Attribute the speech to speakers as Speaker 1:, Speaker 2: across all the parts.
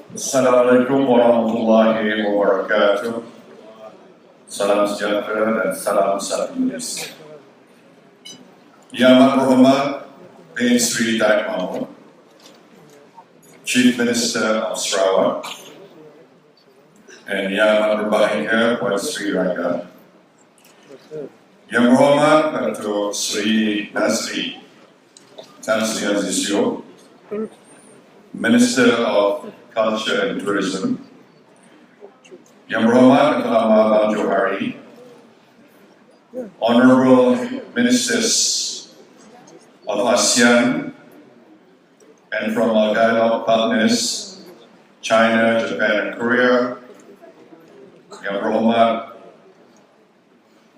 Speaker 1: Assalamualaikum warahmatullahi wabarakatuh. Salam sejahtera dan salam satu Indonesia. Yang Amat Berhormat Bin Sri Taib Mahmud, Chief Minister of Sarawak, and Yang Amat Berbahagia Puan Sri Razak, Yang Berhormat Datuk Sri Nazri Tan Sri Azizio, Minister of Culture and Tourism, Yang Berhormat Datuk Ahmad Bang Johari, Honorable Ministers of ASEAN and from our dialogue partners, China, Japan and Korea, Yang Berhormat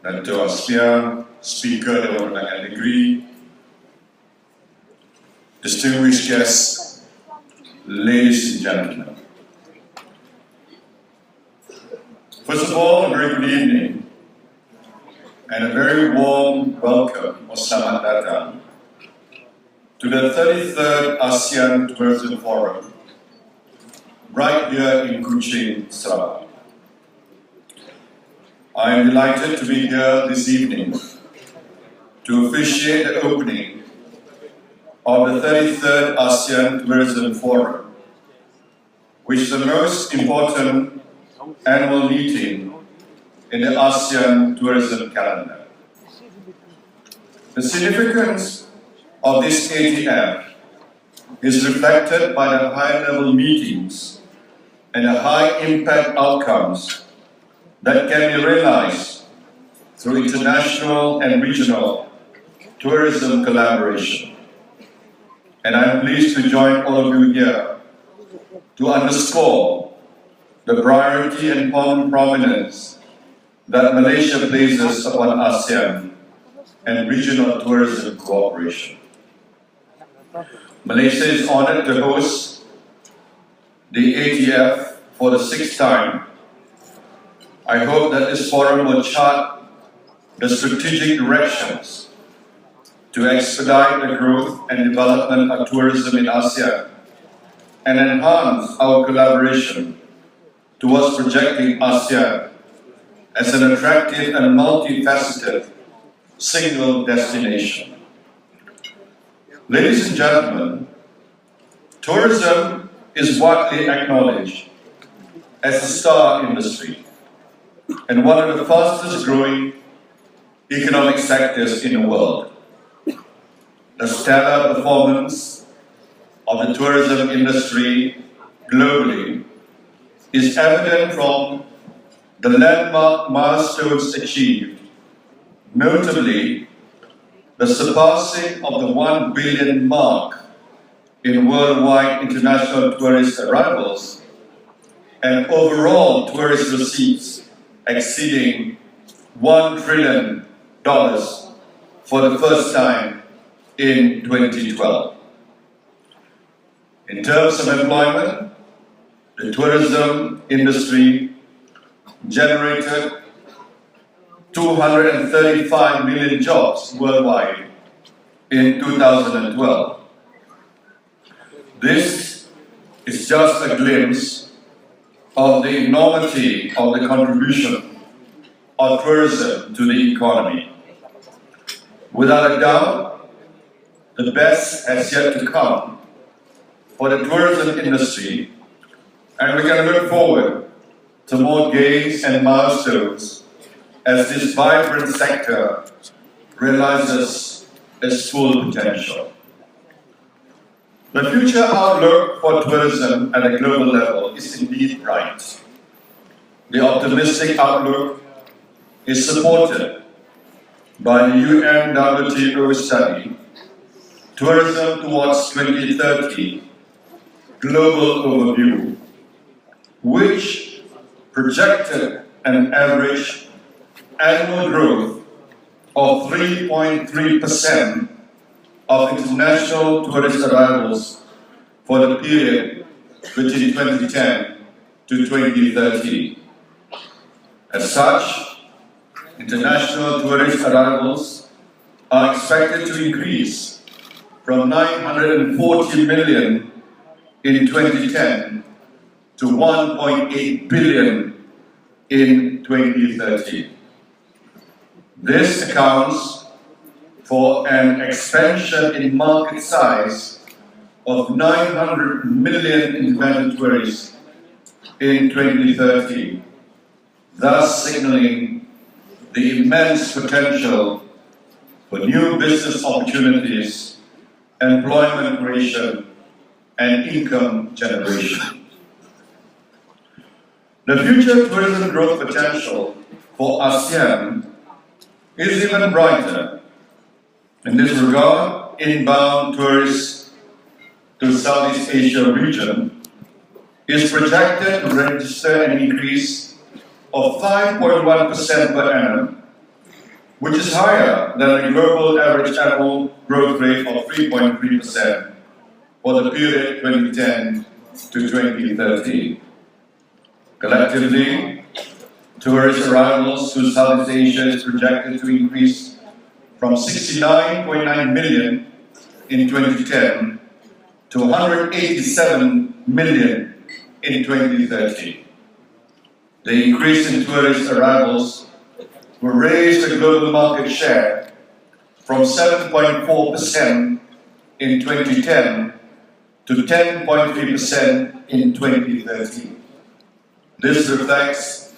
Speaker 1: Datuk Asfian, Speaker Dewan Undangan Negeri, distinguished guests, ladies and gentlemen. First of all, a very good evening and a very warm welcome or selamat datang to the 33rd ASEAN Tourism Forum right here in Kuching, Sarawak. I am delighted to be here this evening to officiate the opening of the 33rd ASEAN Tourism Forum, which is the most important annual meeting in the ASEAN tourism calendar. The significance of this ATF is reflected by the high-level meetings and the high-impact outcomes that can be realized through international and regional tourism collaboration. And I am pleased to join all of you here to underscore the priority and prominence that Malaysia places upon ASEAN and regional tourism cooperation. Malaysia is honored to host the ATF for the 6th time. I hope that this forum will chart the strategic directions to expedite the growth and development of tourism in ASEAN and enhance our collaboration towards projecting ASEAN as an attractive and multifaceted single destination. Ladies and gentlemen, tourism is widely acknowledged as a star industry and one of the fastest growing economic sectors in the world. The stellar performance of the tourism industry globally is evident from the landmark milestones achieved, notably the surpassing of the 1 billion mark in worldwide international tourist arrivals and overall tourist receipts exceeding $1 trillion for the first time in 2012. In terms of employment, the tourism industry generated 235 million jobs worldwide in 2012. This is just a glimpse of the enormity of the contribution of tourism to the economy. Without a doubt, the best has yet to come for the tourism industry, and we can look forward to more gains and milestones as this vibrant sector realizes its full potential. The future outlook for tourism at a global level is indeed bright. The optimistic outlook is supported by the UNWTO study, Tourism Towards 2030 Global Overview, which projected an average annual growth of 3.3% of international tourist arrivals for the period between 2010 to 2030. As such, international tourist arrivals are expected to increase from 940 million in 2010 to 1.8 billion in 2030. This accounts for an expansion in market size of 900 million independent tourists in 2030, thus signaling the immense potential for new business opportunities, employment creation, and income generation. The future tourism growth potential for ASEAN is even brighter. In this regard, inbound tourists to Southeast Asia region is projected to register an increase of 5.1% per annum, which is higher than the global average annual growth rate of 3.3% for the period 2010 to 2030. Collectively, tourist arrivals to Southeast Asia is projected to increase from 69.9 million in 2010 to 187 million in 2030. The increase in tourist arrivals will raise the global market share from 7.4% in 2010 to 10.3% in 2030. This reflects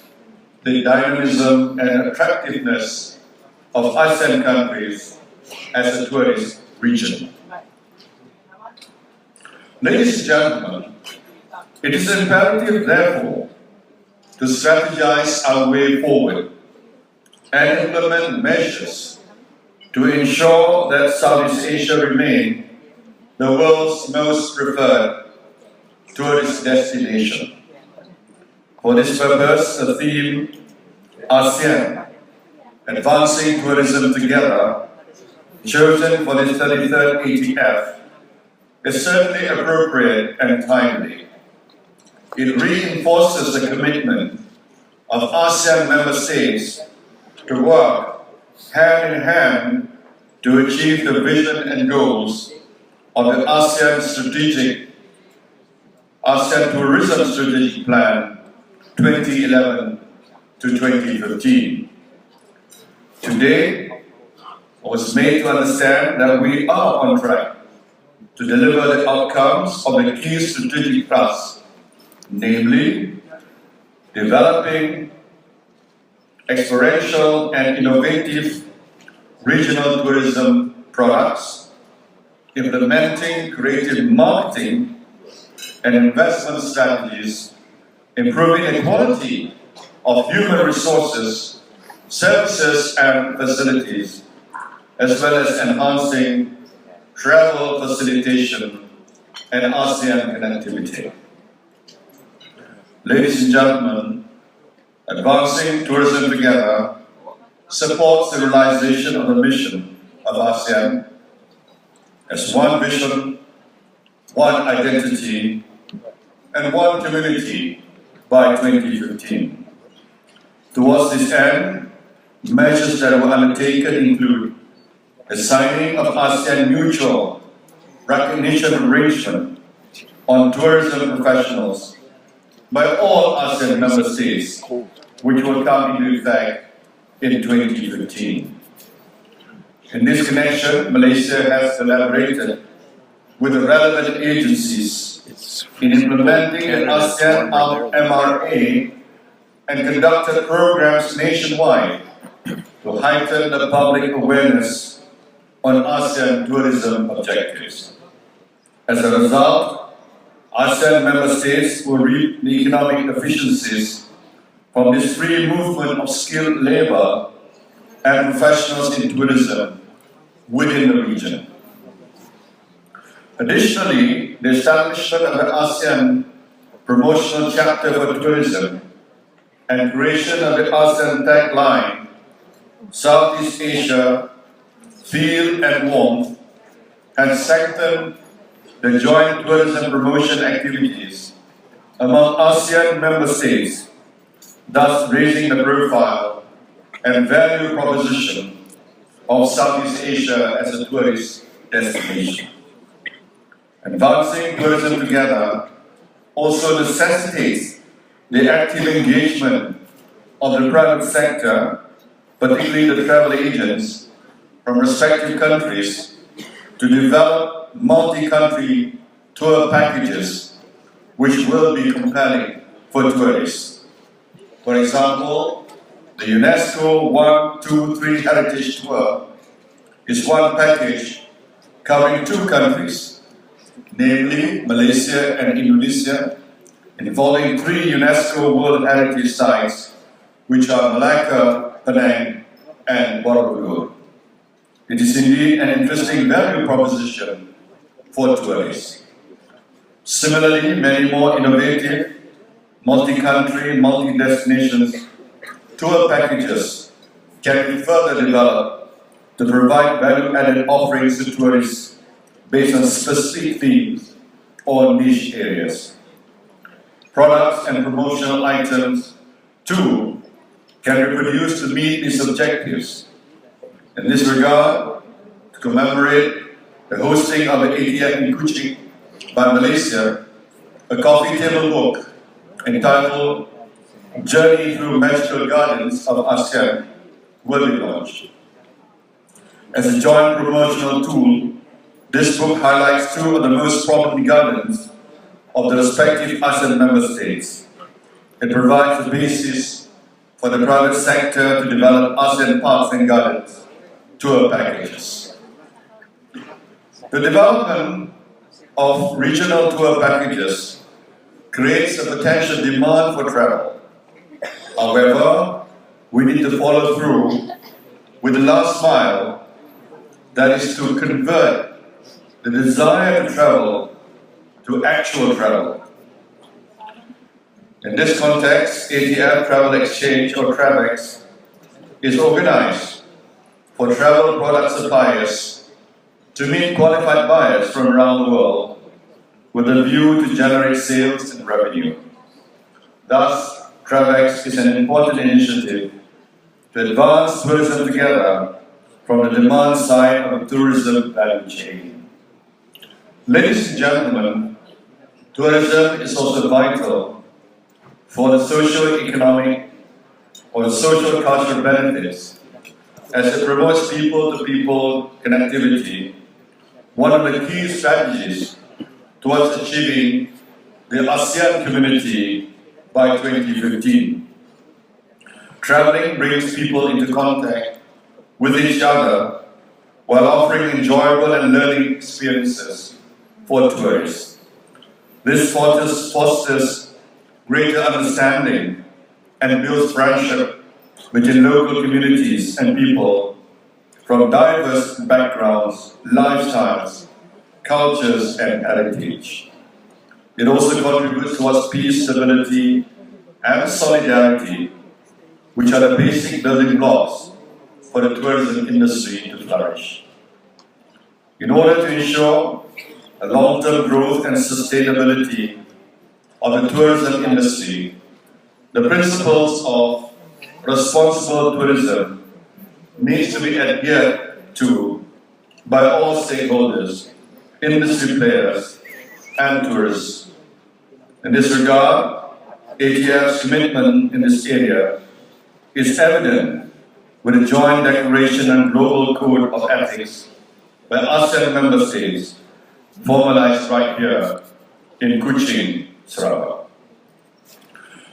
Speaker 1: the dynamism and attractiveness of ASEAN countries as a tourist region. Ladies and gentlemen, it is imperative, therefore, to strategize our way forward and implement measures to ensure that Southeast Asia remain the world's most preferred tourist destination. For this purpose, the theme ASEAN, Advancing Tourism Together, chosen for this 33rd ATF, is certainly appropriate and timely. It reinforces the commitment of ASEAN member states to work hand in hand to achieve the vision and goals of the ASEAN Tourism Strategic Plan 2011 to 2015. Today, I was made to understand that we are on track to deliver the outcomes of the key strategic thrust, namely developing experiential and innovative regional tourism products, implementing creative marketing and investment strategies, improving the quality of human resources, services and facilities, as well as enhancing travel facilitation and ASEAN connectivity. Ladies and gentlemen, Advancing Tourism Together supports the realization of the mission of ASEAN as one vision, one identity, and one community by 2015. Towards this end, measures that were undertaken include the signing of ASEAN Mutual Recognition Arrangement on tourism professionals by all ASEAN member states, which will come into effect in 2015. In this connection, Malaysia has collaborated with the relevant agencies in implementing an ASEAN MRA and conducted programs nationwide to heighten the public awareness on ASEAN tourism objectives. As a result, ASEAN member states will reap the economic efficiencies from this free movement of skilled labor and professionals in tourism within the region. Additionally, the establishment of an ASEAN promotional chapter for tourism and creation of the ASEAN tagline, Southeast Asia, Feel and Warmth, has strengthened the joint tourism promotion activities among ASEAN member states, thus raising the profile and value proposition of Southeast Asia as a tourist destination. Advancing Tourism Together also necessitates the active engagement of the private sector, particularly the travel agents from respective countries, to develop multi-country tour packages which will be compelling for tourists. For example, the UNESCO 1, 2, 3 Heritage Tour is one package covering 2 countries, namely Malaysia and Indonesia, involving 3 UNESCO World Heritage Sites, which are Malacca, Penang, and Borobudur. It is indeed an interesting value proposition for tourists. Similarly, many more innovative, multi-country, multi-destinations tour packages can be further developed to provide value-added offerings to tourists based on specific themes or niche areas. Products and promotional items, too, can be produced to meet these objectives. In this regard, to commemorate the hosting of the ATF in Kuching by Malaysia, a coffee table book entitled Journey Through Magical Gardens of ASEAN will be launched. As a joint promotional tool, this book highlights 2 of the most prominent gardens of the respective ASEAN member states. It provides the basis for the private sector to develop ASEAN parks and gardens tour packages. The development of regional tour packages creates a potential demand for travel. However, we need to follow through with the last mile, that is to convert the desire to travel to actual travel. In this context, ATF Travel Exchange, or TRAVEX, is organized for travel product suppliers to meet qualified buyers from around the world with a view to generate sales and revenue. Thus, TRAVEX is an important initiative to advance tourism together from the demand side of the tourism value chain. Ladies and gentlemen, tourism is also vital for the socio-economic or social cultural benefits as it promotes people-to-people connectivity, one of the key strategies towards achieving the ASEAN community by 2015. Traveling brings people into contact with each other while offering enjoyable and learning experiences for tourists. This fosters greater understanding and builds friendship between local communities and people from diverse backgrounds, lifestyles, cultures, and heritage. It also contributes towards peace, stability, and solidarity, which are the basic building blocks for the tourism industry to flourish. In order to ensure a long-term growth and sustainability of the tourism industry, the principles of responsible tourism needs to be adhered to by all stakeholders, industry players, and tourists. In this regard, ATF's commitment in this area is evident with a joint declaration and global code of ethics by ASEAN member states formalized right here in Kuching, Sarawak.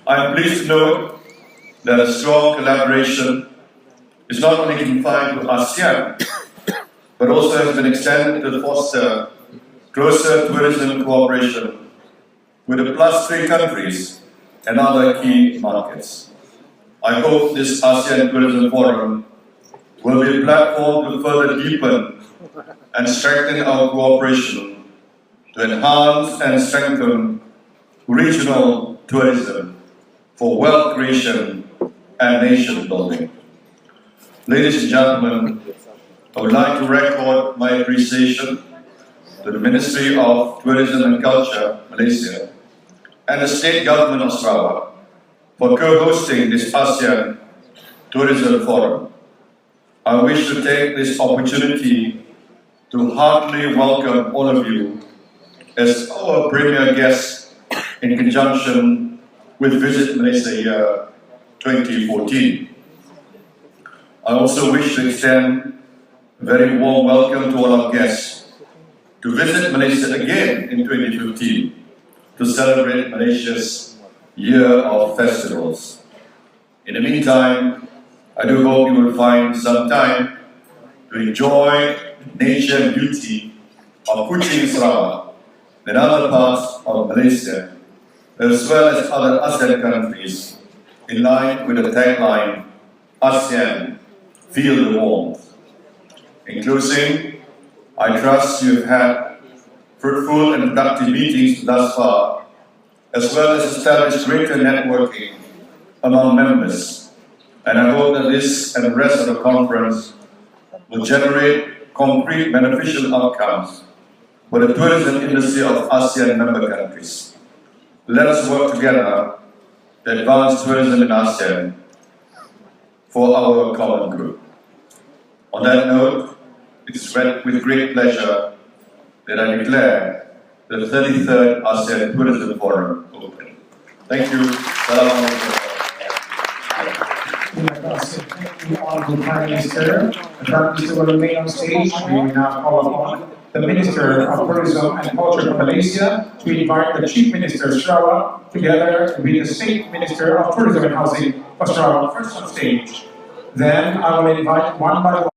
Speaker 1: I am pleased to note that a strong collaboration is not only confined to ASEAN, but also has been extended to foster closer tourism cooperation with the +3 countries and other key markets. I hope this ASEAN Tourism Forum will be a platform to further deepen and strengthen our cooperation to enhance and strengthen regional tourism for wealth creation and nation building. Ladies and gentlemen, I would like to record my appreciation to the Ministry of Tourism and Culture, Malaysia, and the State Government of Sarawak for co-hosting this ASEAN Tourism Forum. I wish to take this opportunity to heartily welcome all of you as our premier guests in conjunction with Visit Malaysia Year 2014. I also wish to extend a very warm welcome to all our guests to visit Malaysia again in 2015 to celebrate Malaysia's Year of Festivals. In the meantime, I do hope you will find some time to enjoy the nature and beauty of Kuching, Sarawak, and other parts of Malaysia, as well as other ASEAN countries, in line with the tagline, ASEAN, Feel the Warmth. In closing, I trust you have had fruitful and productive meetings thus far, as well as established greater networking among members, and I hope that this and the rest of the conference will generate concrete beneficial outcomes for the tourism industry of ASEAN member countries. Let us work together to advance tourism in ASEAN for our common good. On that note, it is with great pleasure that I declare the 33rd ASEAN Tourism Forum open. Thank you. Salam alaikum.
Speaker 2: Thank you, Honorable Prime Minister. The Prime Minister will remain on stage. We will now call upon the Minister of Tourism and Culture of Malaysia to invite the Chief Minister of Sarawak together with the State Minister of Tourism and Housing of Sarawak first on stage. Then I will invite one by one